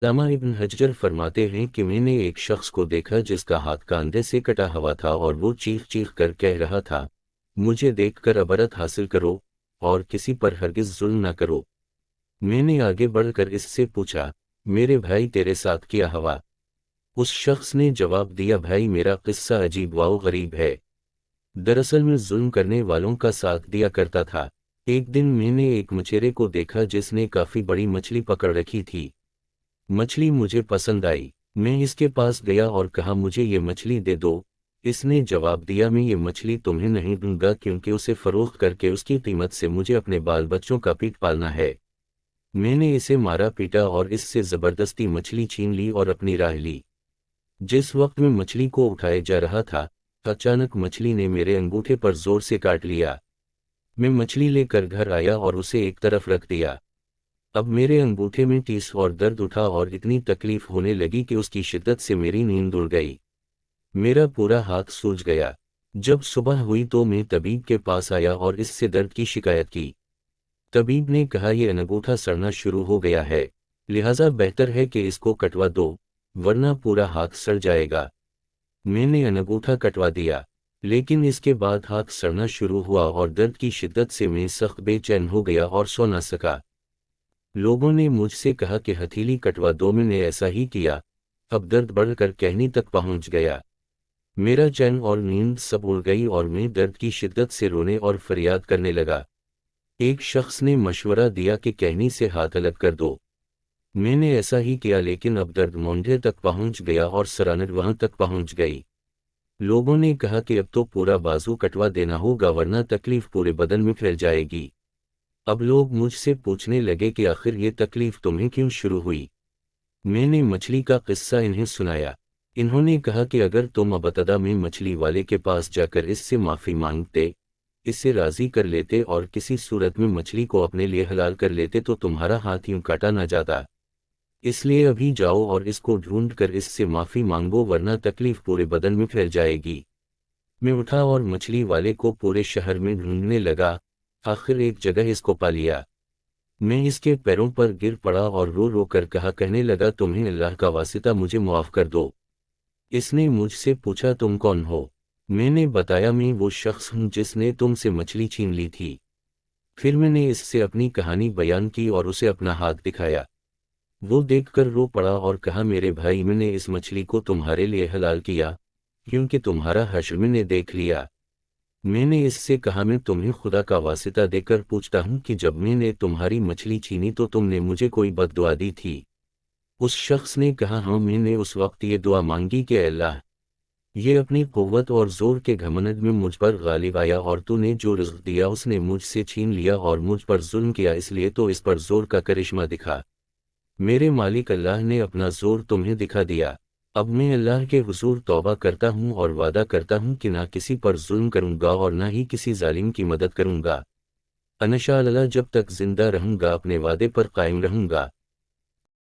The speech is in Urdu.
علامہ ابن حجر فرماتے ہیں کہ میں نے ایک شخص کو دیکھا جس کا ہاتھ کاندھے سے کٹا ہوا تھا اور وہ چیخ چیخ کر کہہ رہا تھا، مجھے دیکھ کر عبرت حاصل کرو اور کسی پر ہرگز ظلم نہ کرو۔ میں نے آگے بڑھ کر اس سے پوچھا، میرے بھائی تیرے ساتھ کیا ہوا؟ اس شخص نے جواب دیا، بھائی میرا قصہ عجیب و غریب ہے۔ دراصل میں ظلم کرنے والوں کا ساتھ دیا کرتا تھا۔ ایک دن میں نے ایک مچھیرے کو دیکھا جس نے کافی بڑی مچھلی پکڑ رکھی تھی۔ مچھلی مجھے پسند آئی، میں اس کے پاس گیا اور کہا مجھے یہ مچھلی دے دو۔ اس نے جواب دیا، میں یہ مچھلی تمہیں نہیں دوں گا کیونکہ اسے فروخت کر کے اس کی قیمت سے مجھے اپنے بال بچوں کا پیٹ پالنا ہے۔ میں نے اسے مارا پیٹا اور اس سے زبردستی مچھلی چھین لی اور اپنی راہ لی۔ جس وقت میں مچھلی کو اٹھائے جا رہا تھا، اچانک مچھلی نے میرے انگوٹھے پر زور سے کاٹ لیا۔ میں مچھلی لے کر گھر آیا اور اسے ایک طرف رکھ دیا۔ اب میرے انگوٹھے میں ٹیس اور درد اٹھا اور اتنی تکلیف ہونے لگی کہ اس کی شدت سے میری نیند اڑ گئی۔ میرا پورا ہاتھ سوج گیا۔ جب صبح ہوئی تو میں طبیب کے پاس آیا اور اس سے درد کی شکایت کی۔ طبیب نے کہا یہ انگوٹھا سڑنا شروع ہو گیا ہے، لہٰذا بہتر ہے کہ اس کو کٹوا دو ورنہ پورا ہاتھ سڑ جائے گا۔ میں نے انگوٹھا کٹوا دیا، لیکن اس کے بعد ہاتھ سڑنا شروع ہوا اور درد کی شدت سے میں سخت بے چین ہو گیا اور سو نہ سکا۔ لوگوں نے مجھ سے کہا کہ ہتھیلی کٹوا دو، میں نے ایسا ہی کیا۔ اب درد بڑھ کر کہنی تک پہنچ گیا۔ میرا چین اور نیند سب اڑ گئی اور میں درد کی شدت سے رونے اور فریاد کرنے لگا۔ ایک شخص نے مشورہ دیا کہ کہنی سے ہاتھ الگ کر دو۔ میں نے ایسا ہی کیا، لیکن اب درد مونڈھے تک پہنچ گیا اور سرانر وہاں تک پہنچ گئی۔ لوگوں نے کہا کہ اب تو پورا بازو کٹوا دینا ہوگا ورنہ تکلیف پورے بدن میں پھیل جائے گی۔ اب لوگ مجھ سے پوچھنے لگے کہ آخر یہ تکلیف تمہیں کیوں شروع ہوئی؟ میں نے مچھلی کا قصہ انہیں سنایا۔ انہوں نے کہا کہ اگر تم اب ابتدا میں مچھلی والے کے پاس جا کر اس سے معافی مانگتے، اس سے راضی کر لیتے اور کسی صورت میں مچھلی کو اپنے لیے حلال کر لیتے تو تمہارا ہاتھ یوں کاٹا نہ جاتا۔ اس لیے ابھی جاؤ اور اس کو ڈھونڈ کر اس سے معافی مانگو ورنہ تکلیف پورے بدن میں پھیل جائے گی۔ میں اٹھا اور مچھلی والے کو پورے شہر میں ڈھونڈنے لگا، آخر ایک جگہ اس کو پا لیا۔ میں اس کے پیروں پر گر پڑا اور رو رو کر کہنے لگا، تمہیں اللہ کا واسطہ مجھے معاف کر دو۔ اس نے مجھ سے پوچھا تم کون ہو؟ میں نے بتایا میں وہ شخص ہوں جس نے تم سے مچھلی چھین لی تھی۔ پھر میں نے اس سے اپنی کہانی بیان کی اور اسے اپنا ہاتھ دکھایا۔ وہ دیکھ کر رو پڑا اور کہا، میرے بھائی میں نے اس مچھلی کو تمہارے لیے حلال کیا کیونکہ تمہارا حشر میں نے دیکھ لیا۔ میں نے اس سے کہا، میں تمہیں خدا کا واسطہ دے کر پوچھتا ہوں کہ جب میں نے تمہاری مچھلی چھینی تو تم نے مجھے کوئی بد دعا دی تھی؟ اس شخص نے کہا، ہاں میں نے اس وقت یہ دعا مانگی کہ اے اللہ، یہ اپنی قوت اور زور کے گھمنڈ میں مجھ پر غالب آیا اور تو نے جو رزق دیا اس نے مجھ سے چھین لیا اور مجھ پر ظلم کیا، اس لیے تو اس پر زور کا کرشمہ دکھا۔ میرے مالک اللہ نے اپنا زور تمہیں دکھا دیا۔ اب میں اللہ کے حضور توبہ کرتا ہوں اور وعدہ کرتا ہوں کہ نہ کسی پر ظلم کروں گا اور نہ ہی کسی ظالم کی مدد کروں گا۔ انشاءاللہ جب تک زندہ رہوں گا اپنے وعدے پر قائم رہوں گا۔